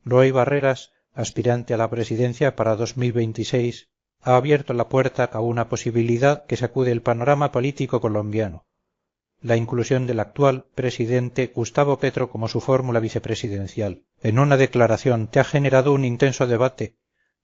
Roy Barreras, aspirante a la presidencia para 2026, ha abierto la puerta a una posibilidad que sacude el panorama político colombiano: la inclusión del actual presidente Gustavo Petro como su fórmula vicepresidencial. En una declaración que ha generado un intenso debate,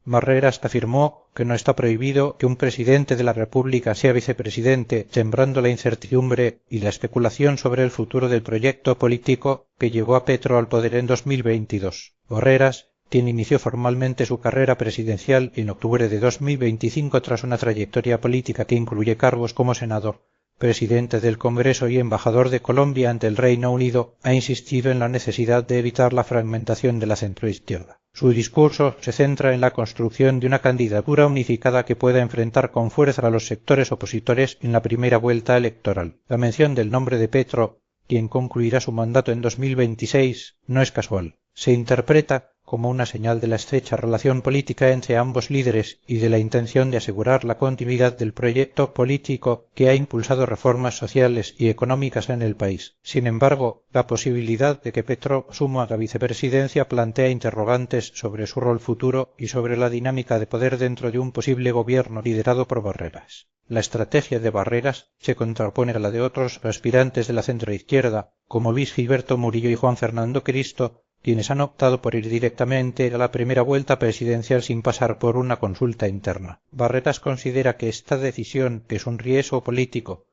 Barreras afirmó que no está prohibido que un presidente de la República sea vicepresidente, sembrando la incertidumbre y la especulación sobre el futuro del proyecto político que llevó a Petro al poder en 2022. Barreras, quien inició formalmente su carrera presidencial en octubre de 2025 tras una trayectoria política que incluye cargos como senador, presidente del Congreso y embajador de Colombia ante el Reino Unido, ha insistido en la necesidad de evitar la fragmentación de la centroizquierda. Su discurso se centra en la construcción de una candidatura unificada que pueda enfrentar con fuerza a los sectores opositores en la primera vuelta electoral. La mención del nombre de Petro, quien concluirá su mandato en 2026, no es casual. Se interpreta como una señal de la estrecha relación política entre ambos líderes y de la intención de asegurar la continuidad del proyecto político que ha impulsado reformas sociales y económicas en el país. Sin embargo, la posibilidad de que Petro suma la vicepresidencia plantea interrogantes sobre su rol futuro y sobre la dinámica de poder dentro de un posible gobierno liderado por Barreras. La estrategia de Barreras se contrapone a la de otros aspirantes de la centroizquierda, como Luis Gilberto Murillo y Juan Fernando Cristo, quienes han optado por ir directamente a la primera vuelta presidencial sin pasar por una consulta interna. Barreras considera que esta decisión es un riesgo político,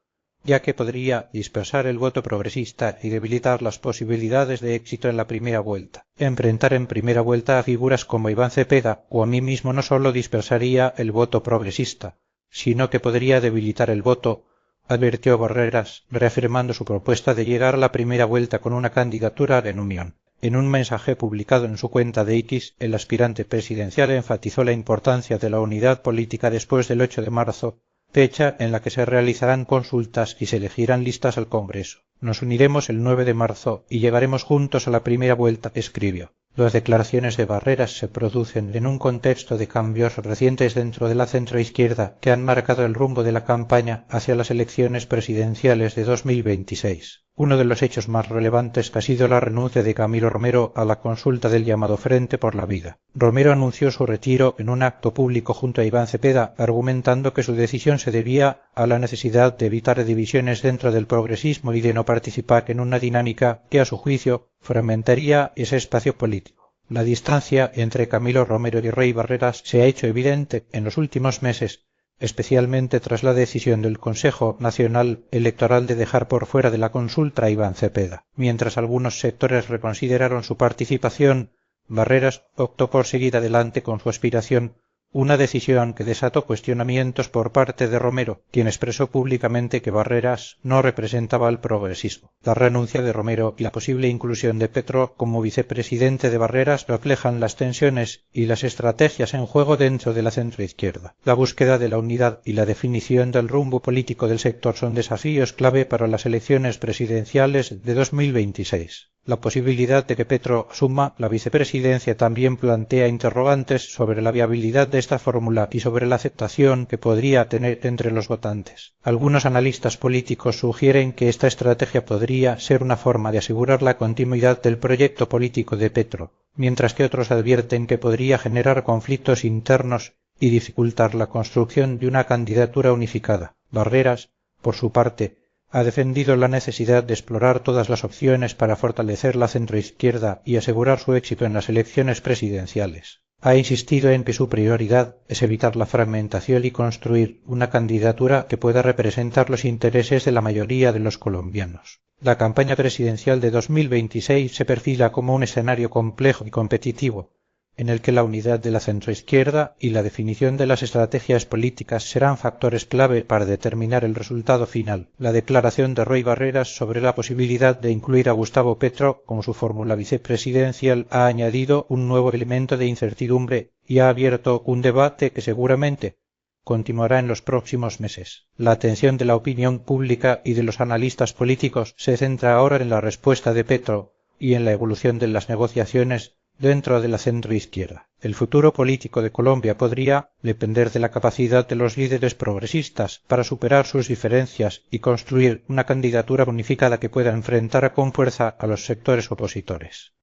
ya que podría dispersar el voto progresista y debilitar las posibilidades de éxito en la primera vuelta. Enfrentar en primera vuelta a figuras como Iván Cepeda o a mí mismo no solo dispersaría el voto progresista, sino que podría debilitar el voto, advirtió Barreras, reafirmando su propuesta de llegar a la primera vuelta con una candidatura en unión. En un mensaje publicado en su cuenta de X, el aspirante presidencial enfatizó la importancia de la unidad política después del 8 de marzo, fecha en la que se realizarán consultas y se elegirán listas al Congreso. Nos uniremos el 9 de marzo y llegaremos juntos a la primera vuelta, escribió. Las declaraciones de Barreras se producen en un contexto de cambios recientes dentro de la centroizquierda que han marcado el rumbo de la campaña hacia las elecciones presidenciales de 2026. Uno de los hechos más relevantes ha sido la renuncia de Camilo Romero a la consulta del llamado Frente por la Vida. Romero anunció su retiro en un acto público junto a Iván Cepeda, argumentando que su decisión se debía a la necesidad de evitar divisiones dentro del progresismo y de no participar en una dinámica que, a su juicio, fragmentaría ese espacio político. La distancia entre Camilo Romero y Roy Barreras se ha hecho evidente en los últimos meses, especialmente tras la decisión del Consejo Nacional Electoral de dejar por fuera de la consulta a Iván Cepeda. Mientras algunos sectores reconsideraron su participación, Barreras optó por seguir adelante con su aspiración, una decisión que desató cuestionamientos por parte de Romero, quien expresó públicamente que Barreras no representaba al progresismo. La renuncia de Romero y la posible inclusión de Petro como vicepresidente de Barreras reflejan las tensiones y las estrategias en juego dentro de la centroizquierda. La búsqueda de la unidad y la definición del rumbo político del sector son desafíos clave para las elecciones presidenciales de 2026. La posibilidad de que Petro asuma la vicepresidencia también plantea interrogantes sobre la viabilidad de esta fórmula y sobre la aceptación que podría tener entre los votantes. Algunos analistas políticos sugieren que esta estrategia podría ser una forma de asegurar la continuidad del proyecto político de Petro, mientras que otros advierten que podría generar conflictos internos y dificultar la construcción de una candidatura unificada. Barreras, por su parte, ha defendido la necesidad de explorar todas las opciones para fortalecer la centroizquierda y asegurar su éxito en las elecciones presidenciales. Ha insistido en que su prioridad es evitar la fragmentación y construir una candidatura que pueda representar los intereses de la mayoría de los colombianos. La campaña presidencial de 2026 se perfila como un escenario complejo y competitivo, en el que la unidad de la centroizquierda y la definición de las estrategias políticas serán factores clave para determinar el resultado final. La declaración de Roy Barreras sobre la posibilidad de incluir a Gustavo Petro como su fórmula vicepresidencial ha añadido un nuevo elemento de incertidumbre y ha abierto un debate que seguramente continuará en los próximos meses. La atención de la opinión pública y de los analistas políticos se centra ahora en la respuesta de Petro y en la evolución de las negociaciones dentro de la centroizquierda. El futuro político de Colombia podría depender de la capacidad de los líderes progresistas para superar sus diferencias y construir una candidatura unificada que pueda enfrentar con fuerza a los sectores opositores.